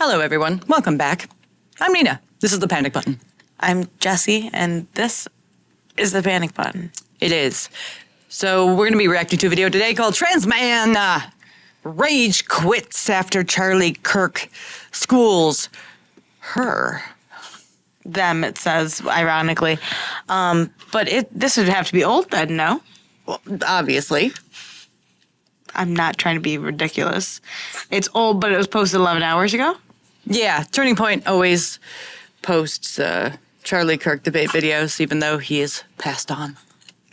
Hello, everyone. Welcome back. I'm Nina. This is the Panic Button. I'm Jessie, and this is the Panic Button. It is. So we're going to be reacting to a video today called Trans Man Rage Quits After Charlie Kirk Schools Her. Them, it says, ironically. But this would have to be old then, no? Well, obviously. I'm not trying to be ridiculous. It's old, but it was posted 11 hours ago? Yeah, Turning Point always posts Charlie Kirk debate videos, even though he is passed on.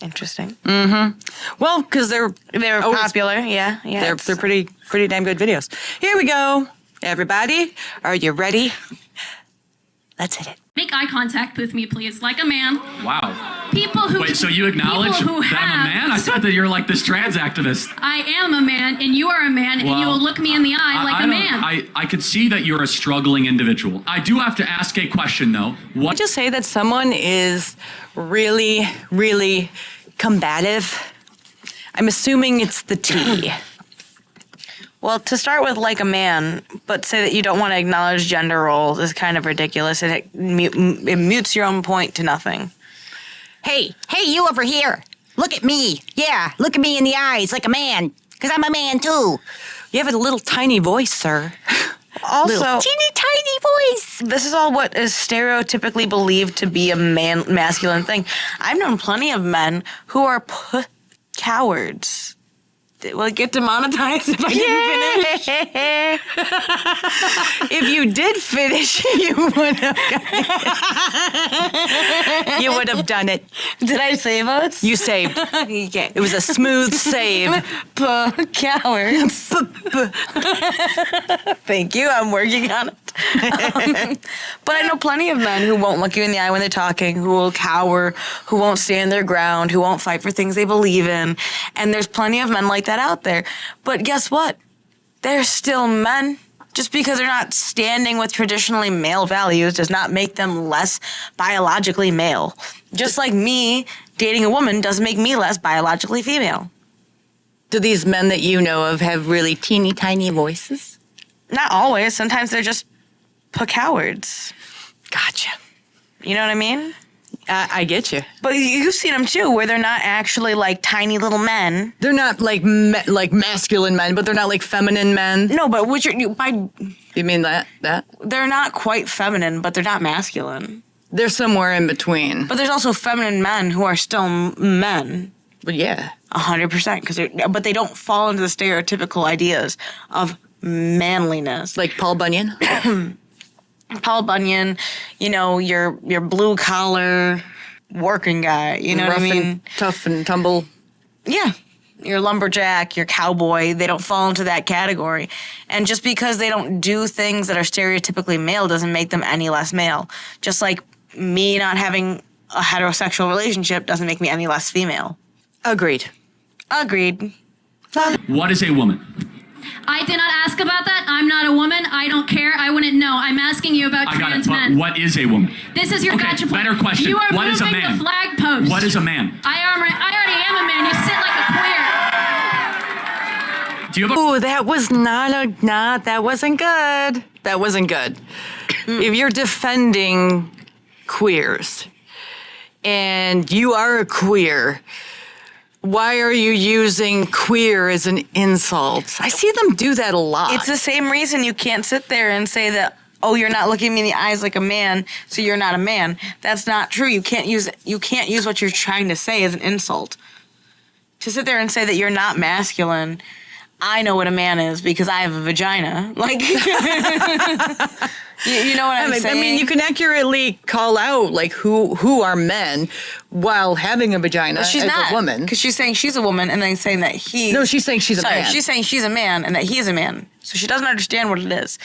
Interesting. Well, because they're always popular, yeah. They're pretty damn good videos. Here we go, everybody. Are you ready? Let's hit it. Make eye contact with me, please, like a man. Wow. People who Wait, so you acknowledge that people who I'm a man? I thought that you're like this trans activist. I am a man, and you are a man, and you will look me in the eye like a man. I could see that you're a struggling individual. I do have to ask a question, though. What? Just say that someone is really, really combative. I'm assuming it's the T. Well, to start with like a man, but say that you don't want to acknowledge gender roles is kind of ridiculous, and it mutes your own point to nothing. Hey, you over here. Look at me. Yeah, look at me in the eyes like a man, because I'm a man too. You have a little tiny voice, sir. Also, Little teeny tiny voice. this is all what is stereotypically believed to be a masculine thing. I've known plenty of men who are cowards. Will it get demonetized if I didn't finish? If you did finish, you would have done it. Did I save us? You saved. Okay. It was a smooth save. Cowards. Thank you. I'm working on it. But I know plenty of men who won't look you in the eye when they're talking, who will cower, who won't stand their ground, who won't fight for things they believe in. And there's plenty of men like that out there. But guess what? They're still men. Just because they're not standing with traditionally male values does not make them less biologically male. Just like me dating a woman doesn't make me less biologically female. Do these men that you know of have really teeny tiny voices? Not always. Sometimes they're just cowards. Gotcha. You know what I mean? I get you. But you've seen them too, where they're not actually like tiny little men. They're not like like masculine men, but they're not like feminine men. No, but You mean that? they're not quite feminine, but they're not masculine. They're somewhere in between. But there's also feminine men who are still men. But yeah. 100%, but they don't fall into the stereotypical ideas of manliness. Like Paul Bunyan? Paul Bunyan, you know, your blue collar working guy, you know Rough what I mean? and tough and tumble. Yeah. Your lumberjack, your cowboy, they don't fall into that category. And just because they don't do things that are stereotypically male doesn't make them any less male. Just like me not having a heterosexual relationship doesn't make me any less female. Agreed. What is a woman? I did not ask about that. I'm not a woman. I don't care. I wouldn't know. I'm asking you about I got trans it. But men. what is a woman? This is your Okay, gotcha point. better question. You are What is a moving man? the flag post. What is a man? I already am a man. You sit like a queer. Do you have a... Ooh, that was that wasn't good. That wasn't good. If you're defending queers and you are a queer, why are you using queer as an insult? I see them do that a lot. It's the same reason you can't sit there and say that, oh, you're not looking me in the eyes like a man, so you're not a man. That's not true. You can't use what you're trying to say as an insult. To sit there and say that you're not masculine, I know what a man is because I have a vagina. Like, you know what I'm saying? I mean, you can accurately call out like who are men while having a vagina she's as not, a woman. because she's saying she's a woman and then saying that he. No, she's saying she's a man. She's saying she's a man and that he's a man. So she doesn't understand what it is.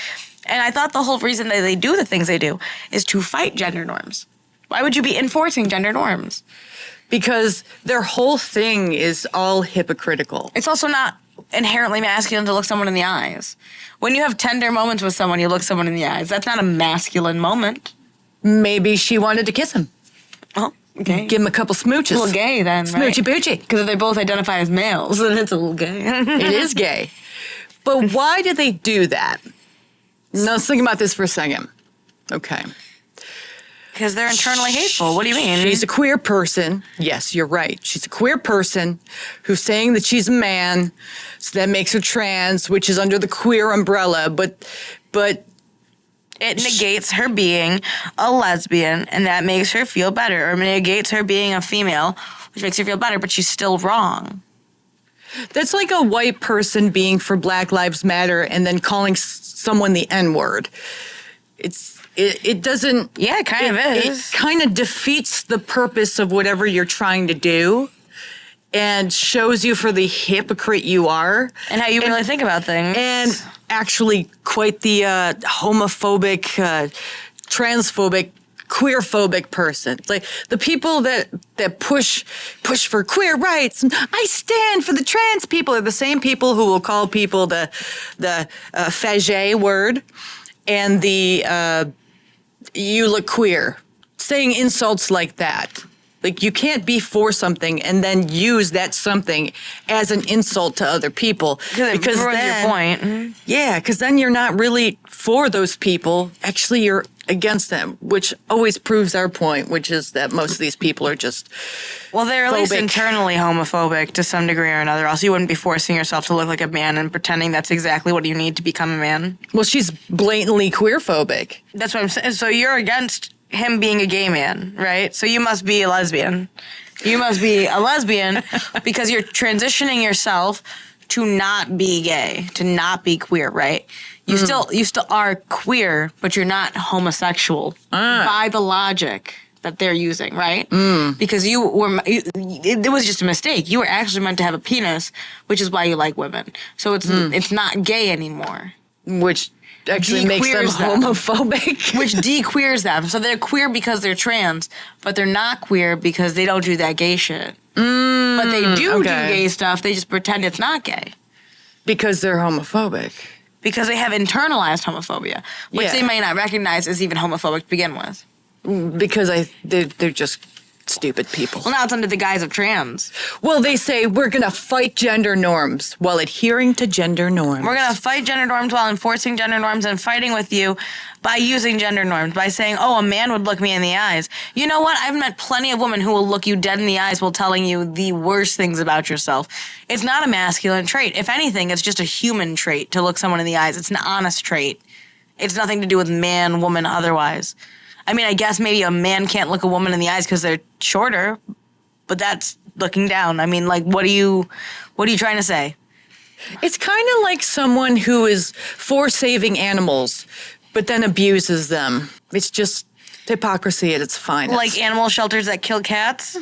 And I thought the whole reason that they do the things they do is to fight gender norms. Why would you be enforcing gender norms? Because their whole thing is all hypocritical. It's also not inherently masculine to look someone in the eyes. When you have tender moments with someone, you look someone in the eyes. That's not a masculine moment. Maybe she wanted to kiss him. Oh, okay. Give him a couple smooches. A little gay then, right? Smoochy poochie. Because if they both identify as males, then it's a little gay. It is gay. But why do they do that? Now let's think about this for a second. Okay. Because they're internally hateful. What do you mean? She's a queer person. Yes, you're right. She's a queer person who's saying that she's a man, so that makes her trans, which is under the queer umbrella. But it negates her being a lesbian, and that makes her feel better. Or negates her being a female, which makes her feel better, but she's still wrong. that's like a white person being for Black Lives Matter and then calling someone the N-word. It doesn't. Yeah, it kind of is. It kind of defeats the purpose of whatever you're trying to do, and shows you for the hypocrite you are, And how you really think about things. and actually quite the homophobic, transphobic, queerphobic person. It's like the people that push for queer rights. And I stand for the trans people are the same people who will call people the fagé word and the you look queer, saying insults like that. Like, you can't be for something and then use that something as an insult to other people. Because it ruins your point. Yeah, because then you're not really for those people. Actually, you're against them, which always proves our point, which is that most of these people are just Well, they're at least phobic. internally homophobic to some degree or another. Else you wouldn't be forcing yourself to look like a man and pretending that's exactly what you need to become a man. Well, she's blatantly queerphobic. That's what I'm saying. So you're against him being a gay man, right? So you must be a lesbian. You must be a lesbian because you're transitioning yourself to not be gay, to not be queer, right? You still are queer, but you're not homosexual by the logic that they're using, right? Because it was just a mistake. You were actually meant to have a penis, which is why you like women. So it's not gay anymore. Which actually makes them De-queers them. homophobic. Which de-queers them. So they're queer because they're trans, but they're not queer because they don't do that gay shit. But they do okay. gay stuff. They just pretend it's not gay. Because they're homophobic. Because they have internalized homophobia, which Yeah. they may not recognize as even homophobic to begin with. Because they're just stupid people. Well, now it's under the guise of trans. Well, they say we're going to fight gender norms while adhering to gender norms. We're going to fight gender norms while enforcing gender norms and fighting with you by using gender norms, by saying, oh, a man would look me in the eyes. You know what? I've met plenty of women who will look you dead in the eyes while telling you the worst things about yourself. It's not a masculine trait. If anything, it's just a human trait to look someone in the eyes. It's an honest trait. It's nothing to do with man, woman, otherwise. I mean, I guess maybe a man can't look a woman in the eyes because they're shorter, but that's looking down. I mean, like, what are you trying to say? It's kind of like someone who is for saving animals, but then abuses them. It's just hypocrisy at its finest. Like animal shelters that kill cats?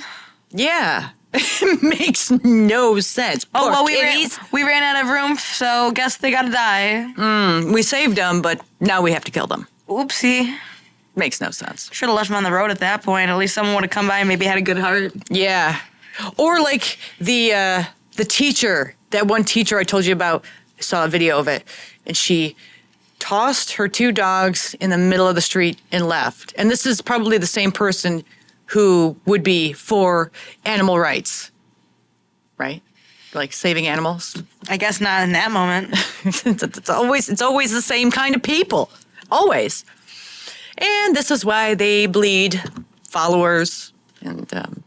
Yeah. It makes no sense. Oh, Poor well, kitties. we ran out of room, so guess they gotta die. We saved them, but now we have to kill them. Oopsie. Makes no sense. Should have left them on the road at that point. At least someone would have come by and maybe had a good heart. Yeah. Or like the teacher, that one teacher I told you about, I saw a video of it, and she tossed her two dogs in the middle of the street and left. And this is probably the same person who would be for animal rights, right? Like saving animals. I guess not in that moment. It's always the same kind of people. Always. And this is why they bleed followers and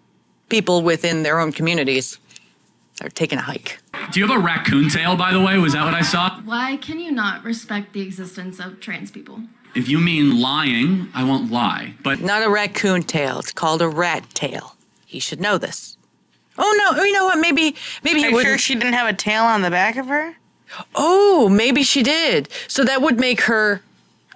people within their own communities are taking a hike. Do you have a raccoon tail, by the way? Was that what I saw? Why can you not respect the existence of trans people? If you mean lying, I won't lie. But Not a raccoon tail. It's called a rat tail. He should know this. Oh, no. You know what? Maybe he Are you wouldn't. sure she didn't have a tail on the back of her? Oh, maybe she did. So that would make her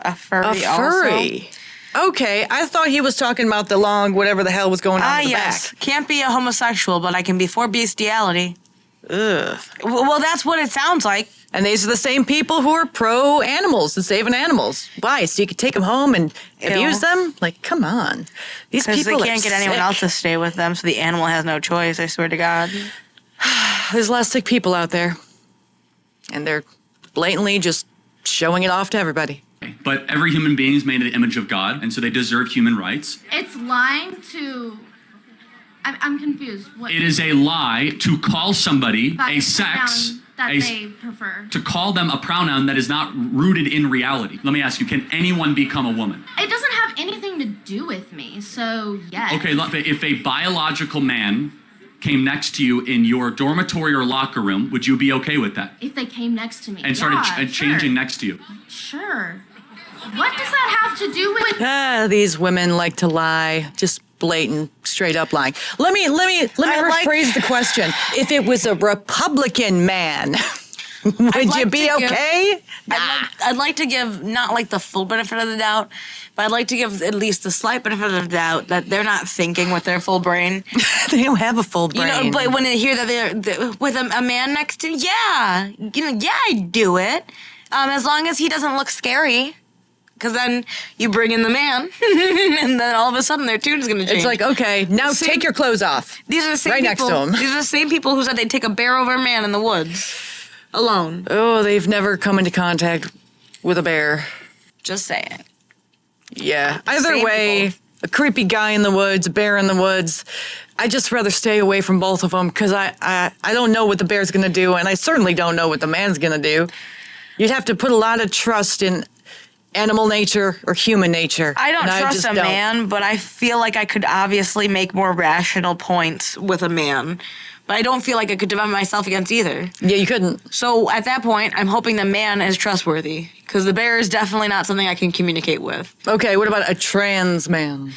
A furry a furry. Okay, I thought he was talking about the long whatever the hell was going on in the Yes. back. Can't be a homosexual, but I can be for bestiality. Ugh. Well, that's what it sounds like. And these are the same people who are pro animals and saving animals. Why? So you could take them home and abuse them? Like, come on. These Because people they can't are get anyone sick. else to stay with them, so the animal has no choice, I swear to God. There's a lot of sick people out there. And they're blatantly just showing it off to everybody. every human being is made in the image of God, and so they deserve human rights. It's lying to. I'm confused. What? It is a lie to call somebody a Put sex down that a- they prefer. to call them a pronoun that is not rooted in reality. Let me ask you, can anyone become a woman? It doesn't have anything to do with me, so yes. Okay, if a biological man came next to you in your dormitory or locker room, would you be okay with that? If they came next to me. And started yeah, changing sure. next to you? Sure. What does that have to do with... These women like to lie, just blatant, straight up lying. Let me rephrase the question. If it was a Republican man, would you be okay? I'd like to give not like the full benefit of the doubt, but I'd like to give at least the slight benefit of the doubt that they're not thinking with their full brain. They don't have a full brain. You know, but when they hear that they're with a man next to, yeah, I'd do it, as long as he doesn't look scary. Because then you bring in the man, and then all of a sudden their tune's going to change. It's like, okay, now take your clothes off. These are the same right people, next to him. These are the same people who said they'd take a bear over a man in the woods, alone. Oh, they've never come into contact with a bear. Just saying. Yeah. Either Same way, people. a creepy guy in the woods, a bear in the woods. I just rather stay away from both of them because I don't know what the bear's going to do, and I certainly don't know what the man's going to do. You'd have to put a lot of trust in animal nature or human nature. I don't and trust just a man, but I feel like I could obviously make more rational points with a man. But I don't feel like I could defend myself against either. Yeah, you couldn't. So at that point, I'm hoping the man is trustworthy. Because the bear is definitely not something I can communicate with. Okay, what about a trans man?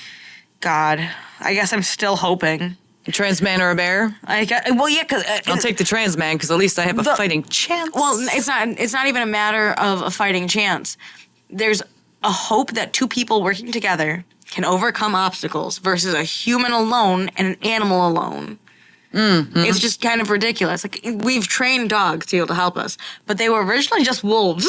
God, I guess I'm still hoping. A trans man or a bear? Well, yeah, because... I'll take the trans man because at least I have a The- fighting chance. Well, it's not even a matter of a fighting chance. There's a hope that two people working together can overcome obstacles versus a human alone and an animal alone. Mm-hmm. It's just kind of ridiculous. Like, we've trained dogs to be able to help us, but they were originally just wolves,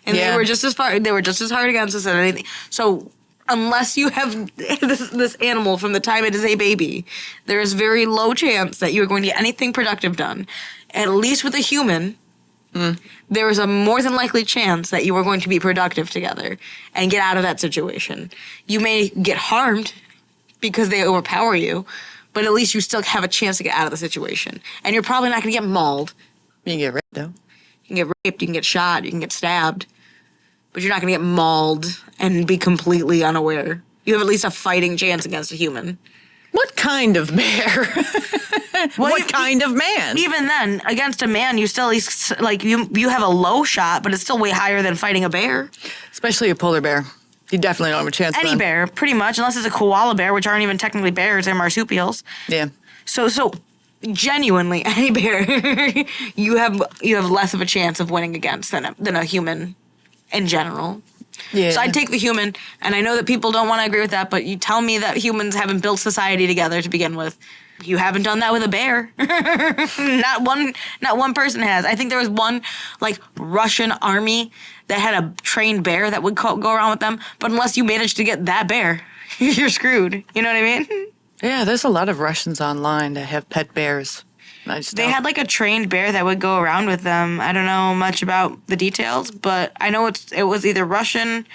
and Yeah. they were just as hard against us as anything. So unless you have this animal from the time it is a baby, there is very low chance that you are going to get anything productive done. At least with a human, there is a more than likely chance that you are going to be productive together and get out of that situation. You may get harmed because they overpower you, but at least you still have a chance to get out of the situation. And you're probably not going to get mauled. You can get raped, though. You can get raped, you can get shot, you can get stabbed, but you're not going to get mauled and be completely unaware. You have at least a fighting chance against a human. What kind of bear? What kind of man? Even then, against a man, you still at least, like, you have a low shot, but it's still way higher than fighting a bear. Especially a polar bear. You definitely don't have a chance. Any then. bear, pretty much, unless it's a koala bear, which aren't even technically bears, they're marsupials. Yeah. So genuinely, any bear, you have less of a chance of winning against than a human in general. Yeah. So I'd take the human, and I know that people don't want to agree with that, but you tell me that humans haven't built society together to begin with. You haven't done that with a bear. Not one person has. I think there was one, like, Russian army that had a trained bear that would go around with them, but unless you manage to get that bear, you're screwed. You know what I mean? Yeah, there's a lot of Russians online that have pet bears. They had like a trained bear that would go around with them. I don't know much about the details, but I know it was either Russian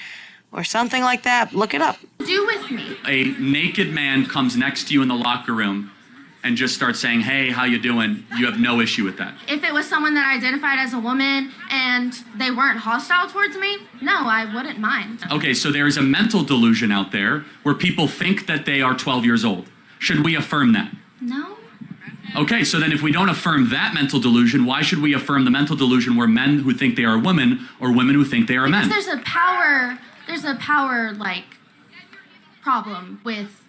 or something like that. Look it up. Do with me. A naked man comes next to you in the locker room and just starts saying, hey, how you doing? You have no issue with that. If it was someone that identified as a woman and they weren't hostile towards me, no, I wouldn't mind. Okay, so there's a mental delusion out there where people think that they are 12 years old. Should we affirm that? No. Okay, so then if we don't affirm that mental delusion, why should we affirm the mental delusion where men who think they are women or women who think they are men? Because there's a power like problem with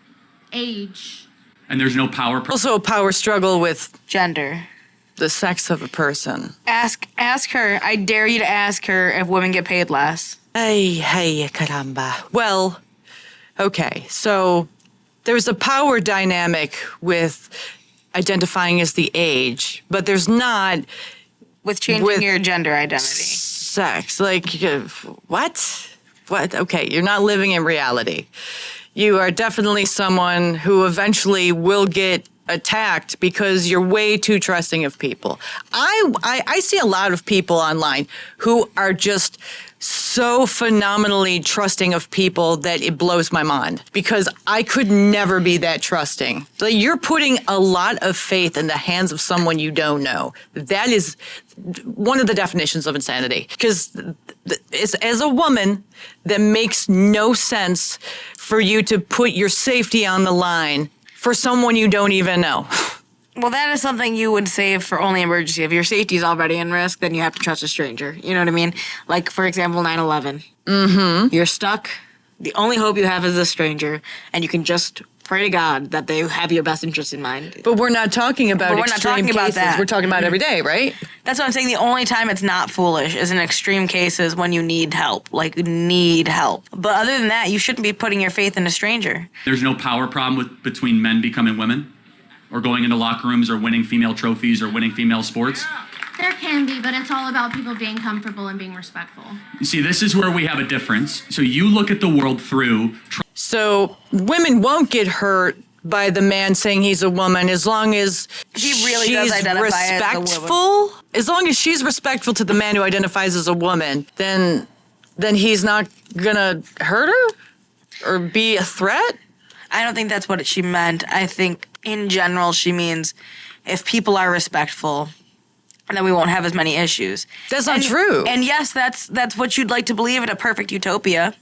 age. And there's no power. Also a power struggle with Gender. the sex of a person. Ask her. I dare you to ask her if women get paid less. Hey, caramba. Well, okay, so there's a power dynamic with identifying as the age, but there's not With changing With- your gender identity. sex. Like, what? What? Okay, you're not living in reality. You are definitely someone who eventually will get attacked because you're way too trusting of people. I see a lot of people online who are just so phenomenally trusting of people that it blows my mind because I could never be that trusting. Like, you're putting a lot of faith in the hands of someone you don't know. That is one of the definitions of insanity. Because as a woman, that makes no sense for you to put your safety on the line for someone you don't even know. Well, that is something you would save for only emergency. If your safety is already in risk, then you have to trust a stranger. You know what I mean? Like, for example, 9/11. Mm-hmm. You're stuck. The only hope you have is a stranger, and you can just pray to God that they have your best interest in mind. But we're not talking about But we're not extreme talking about cases. that. We're talking about every day, right? That's what I'm saying. The only time it's not foolish is in extreme cases when you need help. Like, need help. But other than that, you shouldn't be putting your faith in a stranger. There's no power problem between men becoming women or going into locker rooms or winning female trophies or winning female sports. There can be, but it's all about people being comfortable and being respectful. You see, this is where we have a difference. So you look at the world through So women won't get hurt by the man saying he's a woman as long as He really does she's identify as a woman. respectful. As long as she's respectful to the man who identifies as a woman, then he's not gonna hurt her or be a threat. I don't think that's what she meant. I think in general she means if people are respectful, then we won't have as many issues. That's not true. And yes, that's what you'd like to believe in a perfect utopia.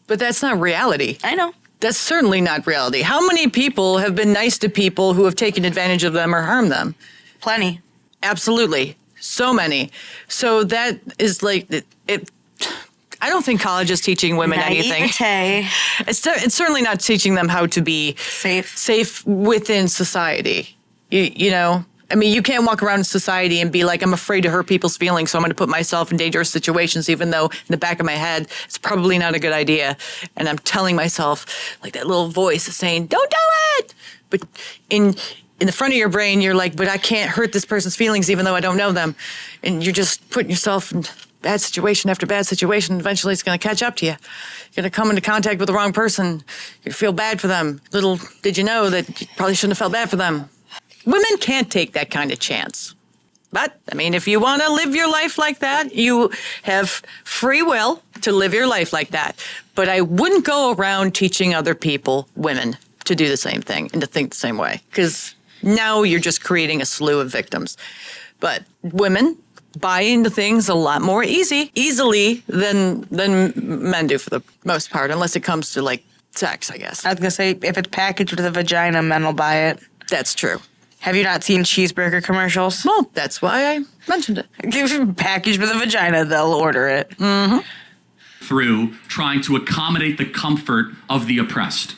But that's not reality. I know. That's certainly not reality. How many people have been nice to people who have taken advantage of them or harmed them? Plenty. Absolutely. So many. So that is like, I don't think college is teaching women anything. Naivete. It's certainly not teaching them how to be safe within society. You know, I mean, you can't walk around in society and be like, I'm afraid to hurt people's feelings, so I'm going to put myself in dangerous situations, even though in the back of my head, it's probably not a good idea. And I'm telling myself, like that little voice is saying, don't do it. But in the front of your brain, you're like, but I can't hurt this person's feelings, even though I don't know them. And you're just putting yourself in bad situation after bad situation. Eventually, it's going to catch up to you. You're going to come into contact with the wrong person. You feel bad for them. Little did you know that you probably shouldn't have felt bad for them. Women can't take that kind of chance. But, I mean, if you want to live your life like that, you have free will to live your life like that. But I wouldn't go around teaching other people, women, to do the same thing and to think the same way. Because now you're just creating a slew of victims. But women buy into things a lot more easily than men do for the most part, unless it comes to, like, sex, I guess. I was going to say, if it's packaged with a vagina, men will buy it. That's true. Have you not seen cheeseburger commercials? Well, that's why I mentioned it. Packaged with a vagina, they'll order it. through trying to accommodate the comfort of the oppressed.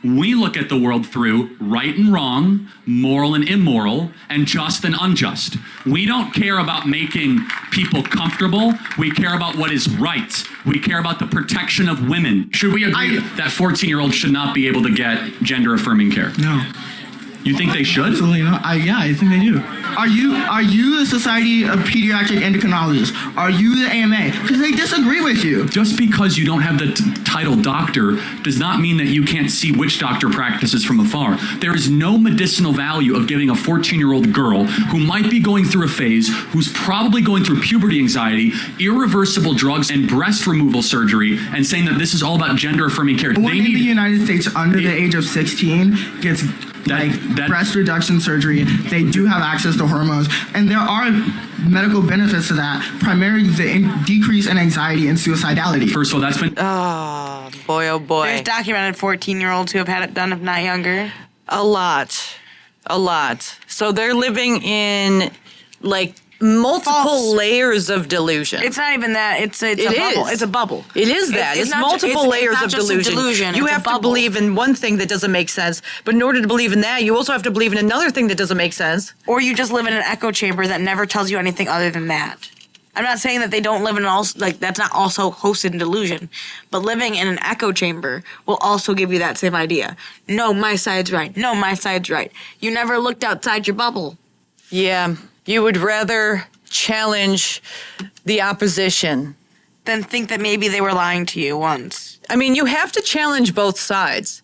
We look at the world through right and wrong, moral and immoral, and just and unjust. We don't care about making people comfortable. We care about what is right. We care about the protection of women. Should we agree that 14-year-olds should not be able to get gender-affirming care? No. You think they should? Absolutely not. Yeah, I think they do. Are you the Society of Pediatric Endocrinologists? Are you the AMA? Because they disagree with you. Just because you don't have the title doctor does not mean that you can't see which doctor practices from afar. There is no medicinal value of giving a 14-year-old girl who might be going through a phase, who's probably going through puberty anxiety, irreversible drugs, and breast removal surgery, and saying that this is all about gender-affirming care. One in the United States under the age of 16 gets breast reduction surgery. They do have access to hormones, and there are medical benefits to that, primarily the decrease in anxiety and suicidality. First of all, that's been... Oh, boy, oh, boy. There's documented 14-year-olds who have had it done, if not younger. A lot. So they're living in, like, multiple layers of delusion. It's not even that. It's a bubble. It's a bubble. It is that. It's multiple layers of delusion. You have to believe in one thing that doesn't make sense, but in order to believe in that, you also have to believe in another thing that doesn't make sense. Or you just live in an echo chamber that never tells you anything other than that. I'm not saying that they don't live in that's not also hosted in delusion, but living in an echo chamber will also give you that same idea. No, my side's right. No, my side's right. You never looked outside your bubble. Yeah. You would rather challenge the opposition than think that maybe they were lying to you once. I mean, you have to challenge both sides.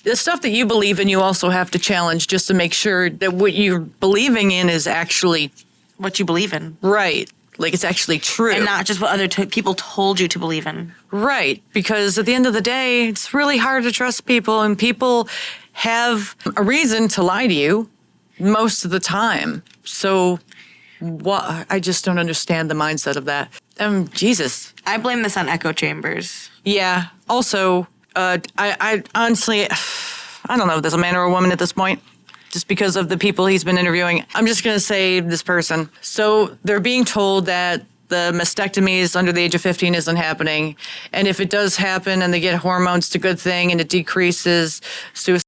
The stuff that you believe in, you also have to challenge just to make sure that what you're believing in is actually what you believe in. Right. Like it's actually true. And not just what other people told you to believe in. Right, because at the end of the day, it's really hard to trust people, and people have a reason to lie to you most of the time. So I just don't understand the mindset of that. Jesus. I blame this on echo chambers. Yeah. Also, I honestly, I don't know if there's a man or a woman at this point, just because of the people he's been interviewing. I'm just going to say this person. So they're being told that the mastectomies under the age of 15 isn't happening. And if it does happen and they get hormones, it's a good thing, and it decreases suicide,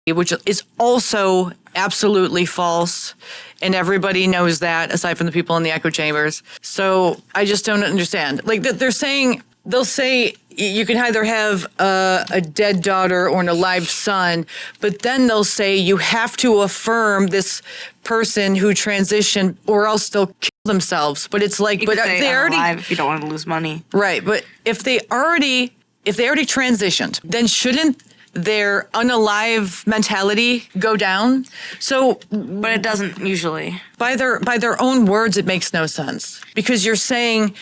which is also absolutely false. And everybody knows that, aside from the people in the echo chambers. So I just don't understand. Like they'll say you can either have a dead daughter or an alive son, but then they'll say you have to affirm this person who transitioned or else they'll kill themselves. But it's like, but they already alive if you don't want to lose money. Right, but if they already transitioned, then shouldn't their unalive mentality go down? So, but it doesn't usually. By their own words, it makes no sense, because you're saying,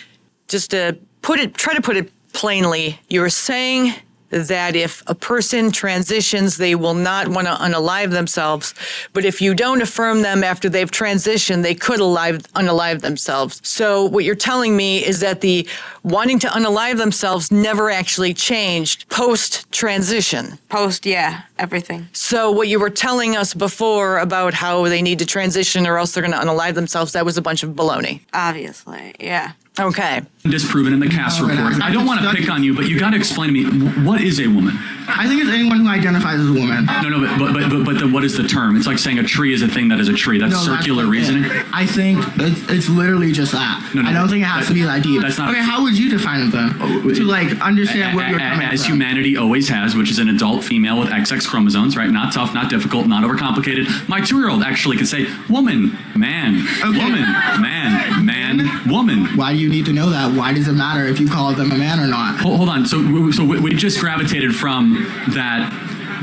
just to try to put it plainly, you're saying that if a person transitions, they will not want to unalive themselves. But if you don't affirm them after they've transitioned, they could unalive themselves. So what you're telling me is that the wanting to unalive themselves never actually changed post-transition. Yeah, everything. So what you were telling us before about how they need to transition or else they're going to unalive themselves, that was a bunch of baloney. Obviously, yeah. Okay. Disproven in the Cass report. I don't want to pick on you, but you got to explain to me, what is a woman? I think it's anyone who identifies as a woman. No, but what is the term? It's like saying a tree is a thing that is a tree. That's circular reasoning. I think it's literally just that. I don't think it has to be that deep. That's not. Okay, how would you define it then? To like understand what you're coming as from. humanity always has, which is an adult female with XX chromosomes, right? Not tough, not difficult, not overcomplicated. My 2-year-old actually could say woman, man, woman, man, woman. Why do you need to know that? Why does it matter if you call them a man or not? Hold on. So we just gravitated from that.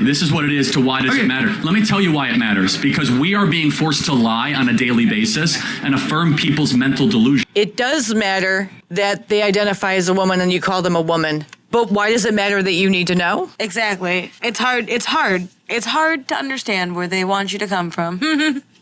This is what it is to why does it matter? Let me tell you why it matters. Because we are being forced to lie on a daily basis and affirm people's mental delusion. It does matter that they identify as a woman and you call them a woman. But why does it matter that you need to know? Exactly. It's hard. It's hard to understand where they want you to come from.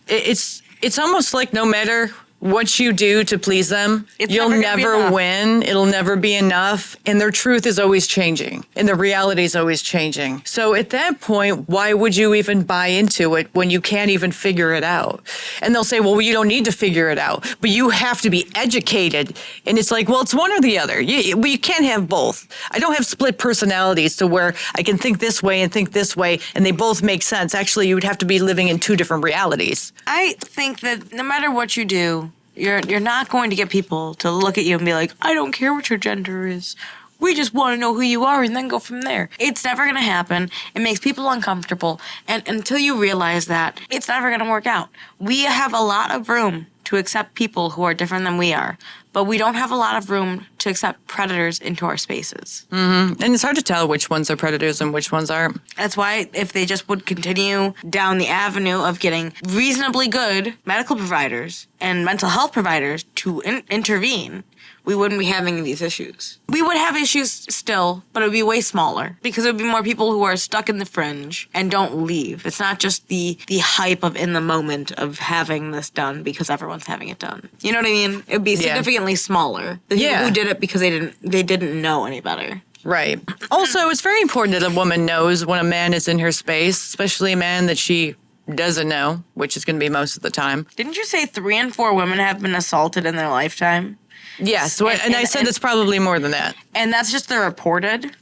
It's almost like no matter what you do to please them, you'll never win. It'll never be enough. And their truth is always changing. And their reality is always changing. So at that point, why would you even buy into it when you can't even figure it out? And they'll say, well, you don't need to figure it out, but you have to be educated. And it's like, well, it's one or the other. You can't have both. I don't have split personalities to where I can think this way and think this way, and they both make sense. Actually, you would have to be living in two different realities. I think that no matter what you do, you're not going to get people to look at you and be like, I don't care what your gender is. We just want to know who you are and then go from there. It's never going to happen. It makes people uncomfortable. And until you realize that, it's never going to work out. We have a lot of room to accept people who are different than we are, but we don't have a lot of room to accept predators into our spaces. Mm-hmm. And it's hard to tell which ones are predators and which ones aren't. That's why if they just would continue down the avenue of getting reasonably good medical providers and mental health providers to intervene, we wouldn't be having these issues. We would have issues still, but it would be way smaller because it would be more people who are stuck in the fringe and don't leave. It's not just the hype of in the moment of having this done because everyone's having it done. You know what I mean? It would be significantly smaller. The people who did it because they didn't know any better. Right. Also, it's very important that a woman knows when a man is in her space, especially a man that she doesn't know, which is going to be most of the time. Didn't you say 3 in 4 women have been assaulted in their lifetime? Yes, and I said it's probably more than that. And that's just the reported,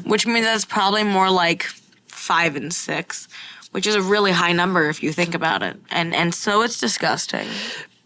which means that's probably more like 5 in 6, which is a really high number if you think about it. And so it's disgusting.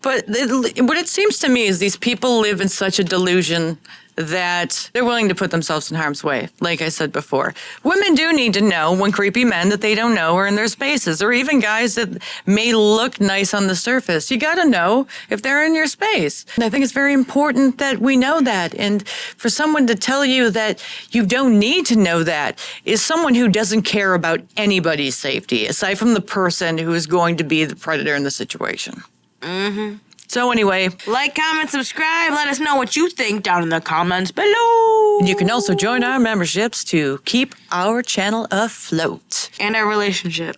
But what it seems to me is these people live in such a delusion that they're willing to put themselves in harm's way, like I said before. Women do need to know when creepy men that they don't know are in their spaces, or even guys that may look nice on the surface. You got to know if they're in your space. And I think it's very important that we know that. And for someone to tell you that you don't need to know that is someone who doesn't care about anybody's safety, aside from the person who is going to be the predator in the situation. Mm-hmm. So anyway, Like, comment, subscribe. Let us know what you think down in the comments below. you can also join our memberships to keep our channel afloat. And our relationship.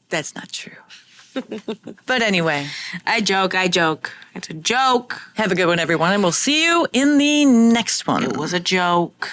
That's not true. But anyway, I joke. It's a joke. have a good one, everyone, and we'll see you in the next one. It was a joke.